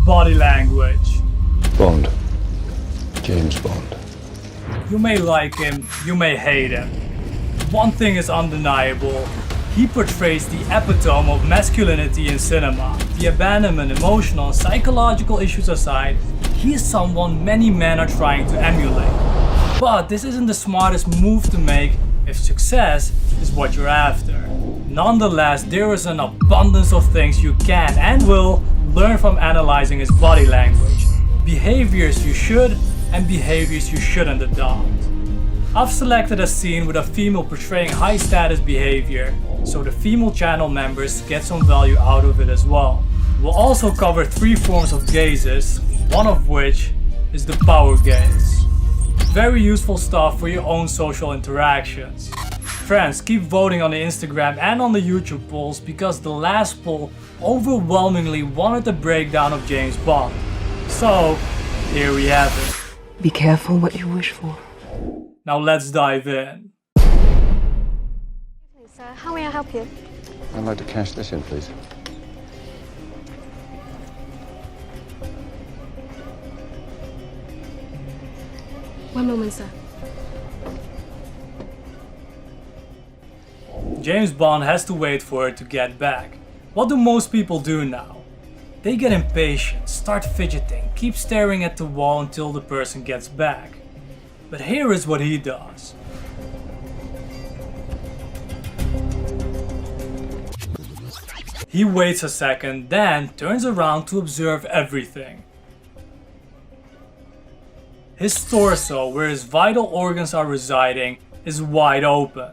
body language. Bond. James Bond. You may like him, you may hate him. One thing is undeniable. He portrays the epitome of masculinity in cinema. The abandonment, emotional and psychological issues aside, he is someone many men are trying to emulate. But this isn't the smartest move to make if success is what you're after. Nonetheless, there is an abundance of things you can and will learn from analyzing his body language. Behaviors you should and behaviors you shouldn't adopt. I've selected a scene with a female portraying high status behavior, so the female channel members get some value out of it as well. We'll also cover 3 forms of gazes, one of which is the power gaze. Very useful stuff for your own social interactions. Friends, keep voting on the Instagram and on the YouTube polls because the last poll overwhelmingly wanted a breakdown of James Bond. So, here we have it. Be careful what you wish for. Now let's dive in. Sir, how may I help you? I'd like to cash this in, please. One moment, sir. James Bond has to wait for it to get back. What do most people do now? They get impatient, start fidgeting, keep staring at the wall until the person gets back. But here is what he does. He waits a second, then turns around to observe everything. His torso, where his vital organs are residing, is wide open.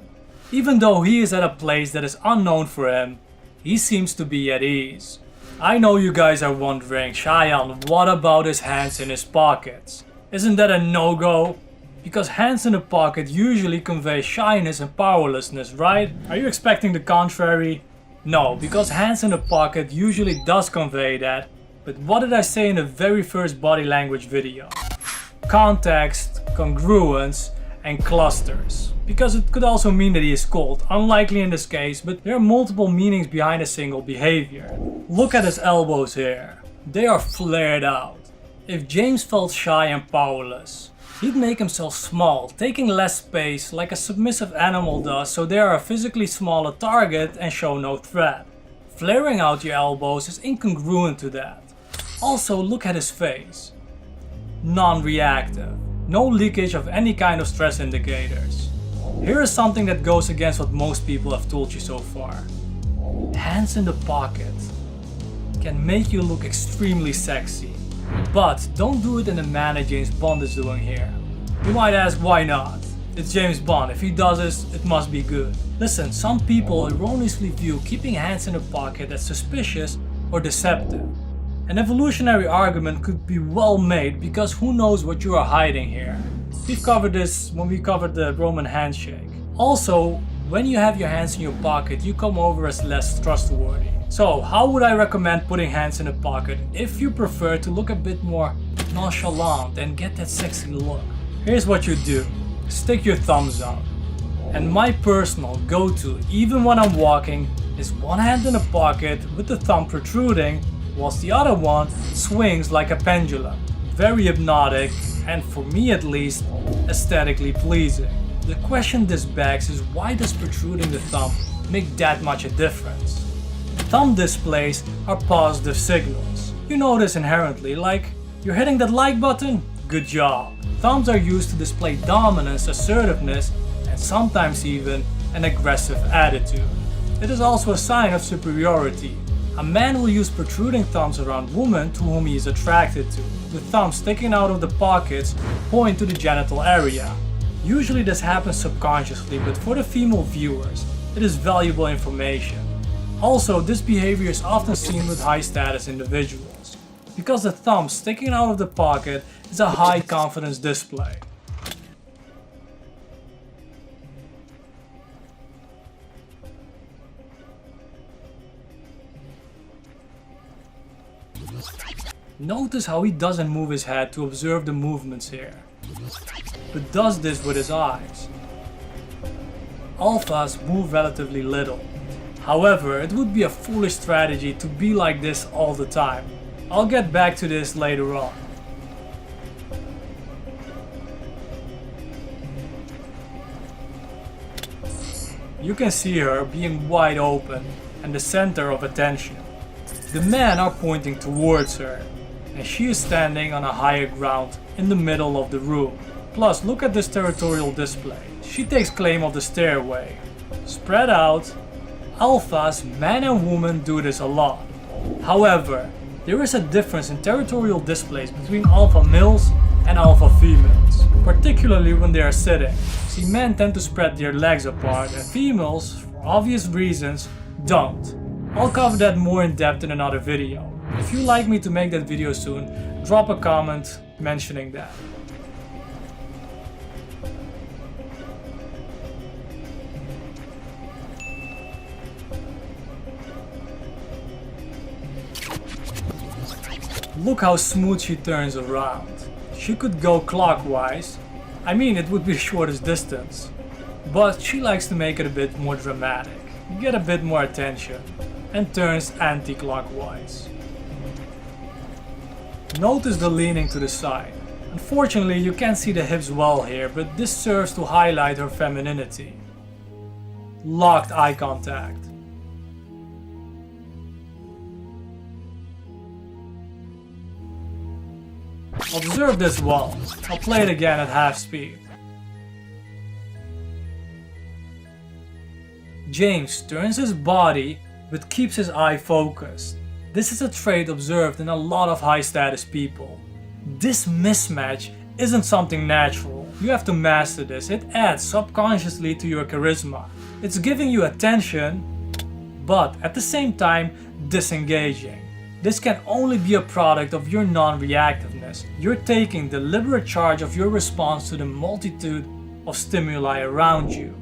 Even though he is at a place that is unknown for him, he seems to be at ease. I know you guys are wondering, Cheyenne, what about his hands in his pockets? Isn't that a no-go? Because hands in the pocket usually convey shyness and powerlessness, right? Are you expecting the contrary? No, because hands in the pocket usually does convey that. But what did I say in the very first body language video? Context, congruence, and clusters. Because it could also mean that he is cold, unlikely in this case, but there are multiple meanings behind a single behavior. Look at his elbows here. They are flared out. If James felt shy and powerless, he'd make himself small, taking less space like a submissive animal does so they are a physically smaller target and show no threat. Flaring out your elbows is incongruent to that. Also, look at his face. Non-reactive. No leakage of any kind of stress indicators. Here is something that goes against what most people have told you so far. Hands in the pocket can make you look extremely sexy. But don't do it in the manner James Bond is doing here. You might ask why not? It's James Bond, if he does this, it must be good. Listen, some people erroneously view keeping hands in the pocket as suspicious or deceptive. An evolutionary argument could be well made because who knows what you are hiding here. We've covered this when we covered the Roman handshake. Also, when you have your hands in your pocket, you come over as less trustworthy. So, how would I recommend putting hands in a pocket if you prefer to look a bit more nonchalant and get that sexy look? Here's what you do. Stick your thumbs out. And my personal go-to, even when I'm walking, is one hand in a pocket with the thumb protruding, whilst the other one swings like a pendulum. Very hypnotic, and for me at least, aesthetically pleasing. The question this begs is why does protruding the thumb make that much a difference? Thumb displays are positive signals. You know this inherently, like you're hitting that like button? Good job. Thumbs are used to display dominance, assertiveness, and sometimes even an aggressive attitude. It is also a sign of superiority. A man will use protruding thumbs around women to whom he is attracted to. The thumbs sticking out of the pockets point to the genital area. Usually this happens subconsciously, but for the female viewers, it is valuable information. Also, this behavior is often seen with high status individuals, because the thumb sticking out of the pocket is a high confidence display. Notice how he doesn't move his head to observe the movements here, but does this with his eyes. Alphas move relatively little. However, it would be a foolish strategy to be like this all the time. I'll get back to this later on. You can see her being wide open and the center of attention. The men are pointing towards her, and she is standing on a higher ground in the middle of the room. Plus, look at this territorial display. She takes claim of the stairway. Spread out, alphas, men and women, do this a lot. However, there is a difference in territorial displays between alpha males and alpha females, particularly when they are sitting. See, men tend to spread their legs apart and females, for obvious reasons, don't. I'll cover that more in depth in another video. If you'd like me to make that video soon, drop a comment mentioning that. Look how smooth she turns around. She could go clockwise. I mean, it would be the shortest distance. But she likes to make it a bit more dramatic, get a bit more attention, and turns anti-clockwise. Notice the leaning to the side. Unfortunately, you can't see the hips well here, but this serves to highlight her femininity. Locked eye contact. Observe this well. I'll play it again at half speed. James turns his body but keeps his eye focused. This is a trait observed in a lot of high status people. This mismatch isn't something natural. You have to master this. It adds subconsciously to your charisma. It's giving you attention, but at the same time disengaging. This can only be a product of your non-reactiveness. You're taking deliberate charge of your response to the multitude of stimuli around you.